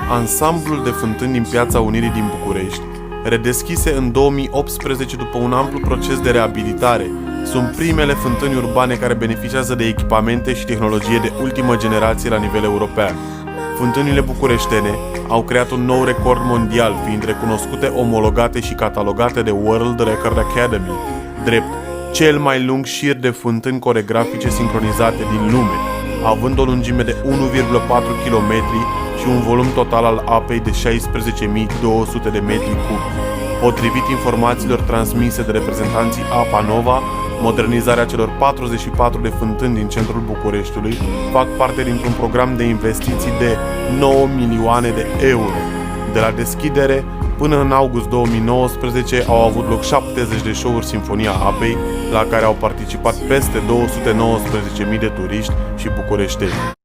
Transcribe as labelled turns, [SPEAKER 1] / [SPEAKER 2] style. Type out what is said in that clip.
[SPEAKER 1] Ansamblul de fântâni din Piața Unirii din București, redeschise în 2018 după un amplu proces de reabilitare, sunt primele fântâni urbane care beneficiază de echipamente și tehnologie de ultimă generație la nivel european. Fântânile bucureștene au creat un nou record mondial, fiind recunoscute, omologate și catalogate de World Record Academy, drept cel mai lung șir de fântâni coregrafice sincronizate din lume, având o lungime de 1,4 km și un volum total al apei de 16.200 de metri cubi. Potrivit informațiilor transmise de reprezentanții Apa Nova, modernizarea celor 44 de fântâni din centrul Bucureștiului fac parte dintr-un program de investiții de 9 milioane de euro. De la deschidere până în august 2019 au avut loc 70 de show-uri Sinfonia Apei, la care au participat peste 219.000 de turiști și bucureșteni.